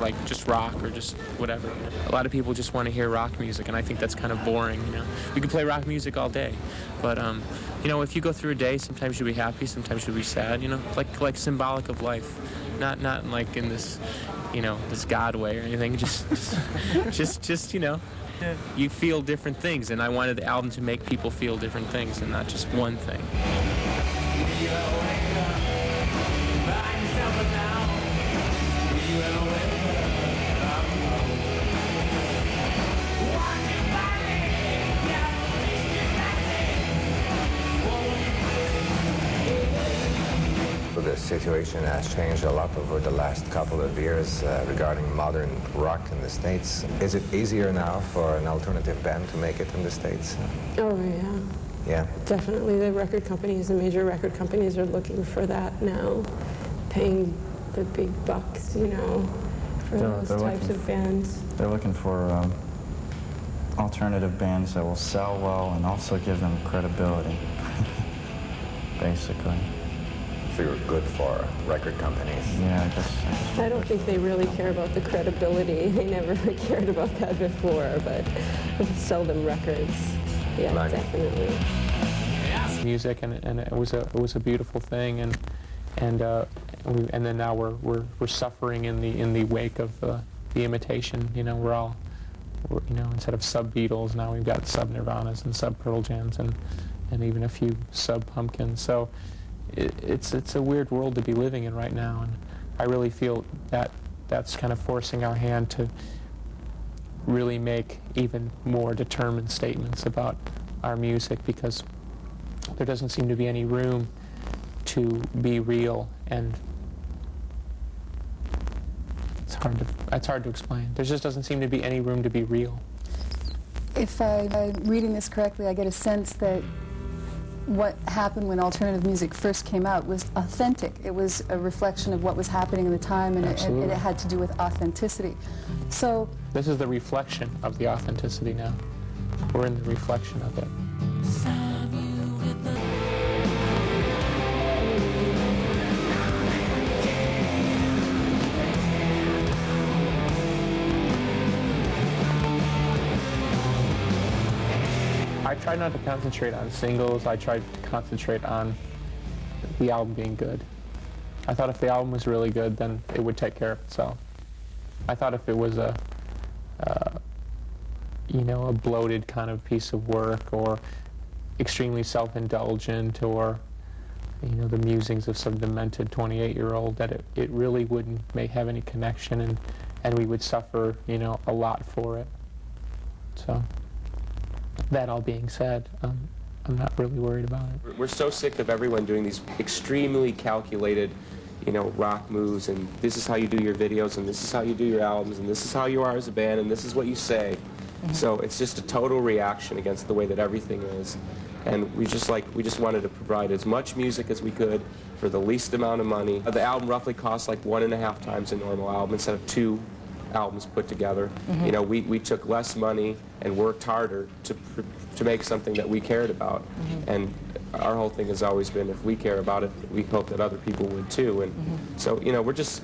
like just rock or just whatever. A lot of people just want to hear rock music, and I think that's kind of boring, you know. You can play rock music all day, but you know, if you go through a day, sometimes you'll be happy, sometimes you'll be sad, you know, like symbolic of life, not like in this, you know, this God way or anything. Just you know, you feel different things, and I wanted the album to make people feel different things and not just one thing. The situation has changed a lot over the last couple of years regarding modern rock in the States. Is it easier now for an alternative band to make it in the States? Oh, yeah. Yeah? Definitely. The record companies, the major record companies are looking for that now, paying the big bucks, you know, for those types of bands. They're looking for alternative bands that will sell well and also give them credibility, basically. So you're good for record companies? Yeah, I guess. I don't think they really care about the credibility. They never cared about that before, but sell them records. Yeah, Money. Definitely. Music, and it was a beautiful thing, and then now we're suffering in the wake of the imitation. You know, we're you know, instead of sub Beatles, now we've got sub Nirvanas and sub Pearl Jams and even a few sub Pumpkins. So it's a weird world to be living in right now, and I really feel that that's kind of forcing our hand to really make even more determined statements about our music, because there doesn't seem to be any room to be real, and it's hard to explain. There just doesn't seem to be any room to be real. If I'm reading this correctly, I get a sense that what happened when alternative music first came out was authentic. It was a reflection of what was happening in the time, and it had to do with authenticity. So this is the reflection of the authenticity now. We're in the reflection of it. I tried not to concentrate on singles. I tried to concentrate on the album being good. I thought if the album was really good, then it would take care of itself. I thought if it was you know, a bloated kind of piece of work, or extremely self-indulgent, or, you know, the musings of some demented 28-year-old, that it really wouldn't have any connection, and we would suffer, you know, a lot for it. So, that all being said, I'm not really worried about it. We're so sick of everyone doing these extremely calculated, you know, rock moves, and this is how you do your videos, and this is how you do your albums, and this is how you are as a band, and this is what you say. So it's just a total reaction against the way that everything is. And we just wanted to provide as much music as we could for the least amount of money. The album roughly costs like 1.5 times a normal album instead of 2 albums put together. You know, we took less money and worked harder to make something that we cared about. And our whole thing has always been, if we care about it, we hope that other people would too. And so, you know, we're just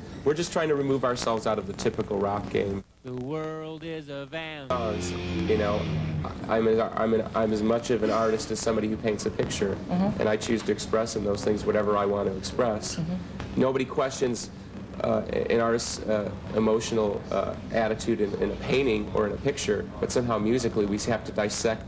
trying to remove ourselves out of the typical rock game. The world is a van. You know, I'm as much of an artist as somebody who paints a picture, and I choose to express in those things whatever I want to express. Nobody questions an artist's emotional attitude in a painting or in a picture, but somehow musically we have to dissect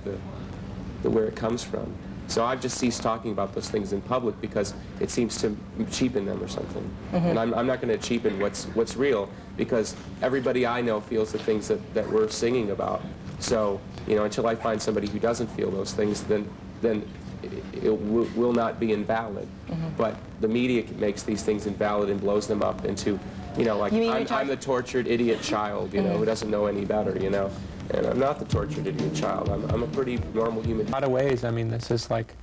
where it comes from. So I've just ceased talking about those things in public because it seems to cheapen them or something. And I'm not going to cheapen what's real, because everybody I know feels the things that we're singing about. So, you know, until I find somebody who doesn't feel those things, then it will not be invalid. But the media makes these things invalid and blows them up into, you know, like I'm the tortured idiot child, you know, who doesn't know any better, you know. And I'm not the tortured idiot child. I'm a pretty normal human. In a lot of ways, I mean, this is like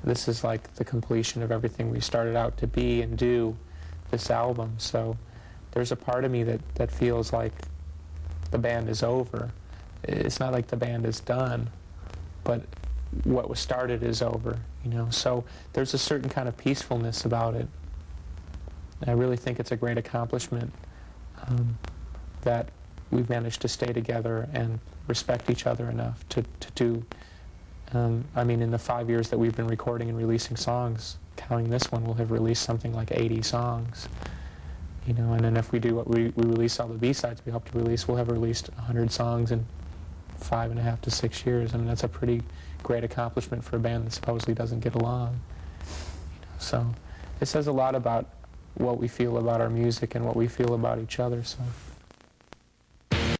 the completion of everything we started out to be and do, this album. So there's a part of me that feels like the band is over. It's not like the band is done, but what was started is over, you know. So there's a certain kind of peacefulness about it. And I really think it's a great accomplishment. that we've managed to stay together and respect each other enough to do. I mean, in the 5 years that we've been recording and releasing songs, counting this one, we'll have released something like 80 songs. You know, and then if we do what we release all the B-sides we hope to release, we'll have released 100 songs in 5.5 to 6 years. I mean, that's a pretty great accomplishment for a band that supposedly doesn't get along. You know, so it says a lot about what we feel about our music and what we feel about each other. So.